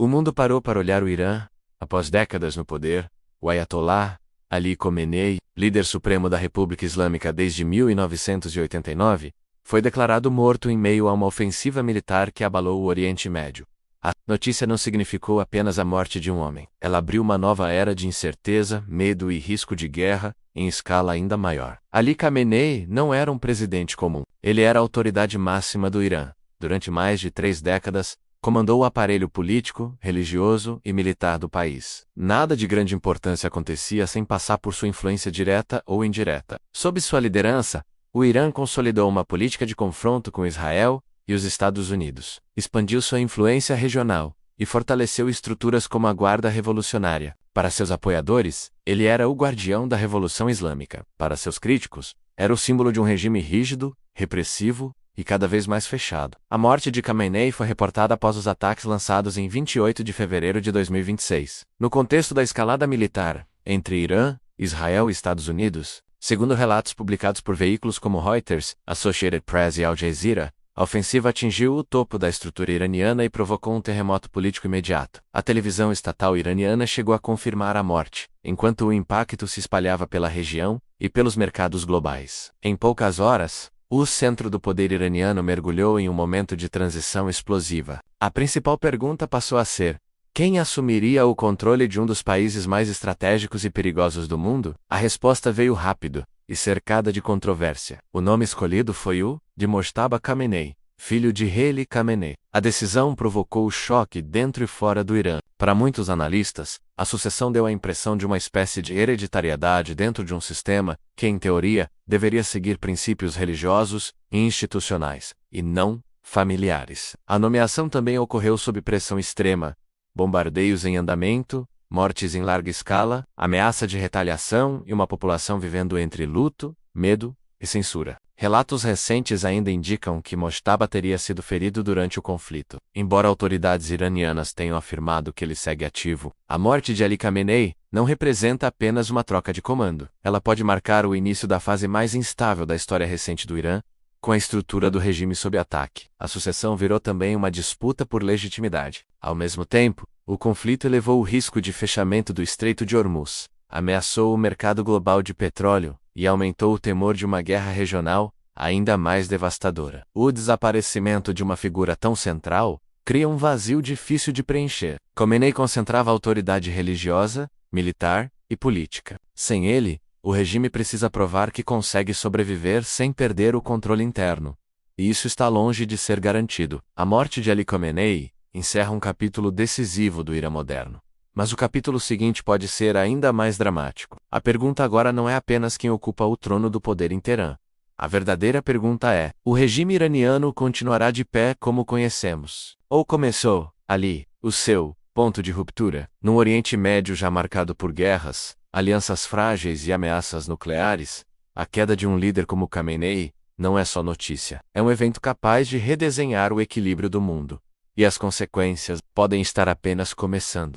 O mundo parou para olhar o Irã. Após décadas no poder, o Ayatollah Ali Khamenei, líder supremo da República Islâmica desde 1989, foi declarado morto em meio a uma ofensiva militar que abalou o Oriente Médio. A notícia não significou apenas a morte de um homem. Ela abriu uma nova era de incerteza, medo e risco de guerra, em escala ainda maior. Ali Khamenei não era um presidente comum. Ele era a autoridade máxima do Irã. Durante mais de 3 décadas, comandou o aparelho político, religioso e militar do país. Nada de grande importância acontecia sem passar por sua influência direta ou indireta. Sob sua liderança, o Irã consolidou uma política de confronto com Israel e os Estados Unidos, expandiu sua influência regional e fortaleceu estruturas como a Guarda Revolucionária. Para seus apoiadores, ele era o guardião da Revolução Islâmica. Para seus críticos, era o símbolo de um regime rígido, repressivo e cada vez mais fechado. A morte de Khamenei foi reportada após os ataques lançados em 28 de fevereiro de 2026. No contexto da escalada militar entre Irã, Israel e Estados Unidos, segundo relatos publicados por veículos como Reuters, Associated Press e Al Jazeera, a ofensiva atingiu o topo da estrutura iraniana e provocou um terremoto político imediato. A televisão estatal iraniana chegou a confirmar a morte, enquanto o impacto se espalhava pela região e pelos mercados globais. Em poucas horas, o centro do poder iraniano mergulhou em um momento de transição explosiva. A principal pergunta passou a ser: quem assumiria o controle de um dos países mais estratégicos e perigosos do mundo? A resposta veio rápido e cercada de controvérsia. O nome escolhido foi o de Mojtaba Khamenei, filho de Ali Khamenei. A decisão provocou choque dentro e fora do Irã. Para muitos analistas, a sucessão deu a impressão de uma espécie de hereditariedade dentro de um sistema que, em teoria, deveria seguir princípios religiosos e institucionais, e não familiares. A nomeação também ocorreu sob pressão extrema, bombardeios em andamento, mortes em larga escala, ameaça de retaliação e uma população vivendo entre luto, medo e censura. Relatos recentes ainda indicam que Mojtaba teria sido ferido durante o conflito. Embora autoridades iranianas tenham afirmado que ele segue ativo, a morte de Ali Khamenei não representa apenas uma troca de comando. Ela pode marcar o início da fase mais instável da história recente do Irã, com a estrutura do regime sob ataque. A sucessão virou também uma disputa por legitimidade. Ao mesmo tempo, o conflito elevou o risco de fechamento do Estreito de Hormuz, ameaçou o mercado global de petróleo e aumentou o temor de uma guerra regional ainda mais devastadora. O desaparecimento de uma figura tão central cria um vazio difícil de preencher. Khamenei concentrava a autoridade religiosa, militar e política. Sem ele, o regime precisa provar que consegue sobreviver sem perder o controle interno. E isso está longe de ser garantido. A morte de Ali Khamenei encerra um capítulo decisivo do Irã moderno. Mas o capítulo seguinte pode ser ainda mais dramático. A pergunta agora não é apenas quem ocupa o trono do poder em Teherã. A verdadeira pergunta é: o regime iraniano continuará de pé como conhecemos? Ou começou, ali, o seu ponto de ruptura? Num Oriente Médio já marcado por guerras, alianças frágeis e ameaças nucleares, a queda de um líder como Khamenei não é só notícia. É um evento capaz de redesenhar o equilíbrio do mundo. E as consequências podem estar apenas começando.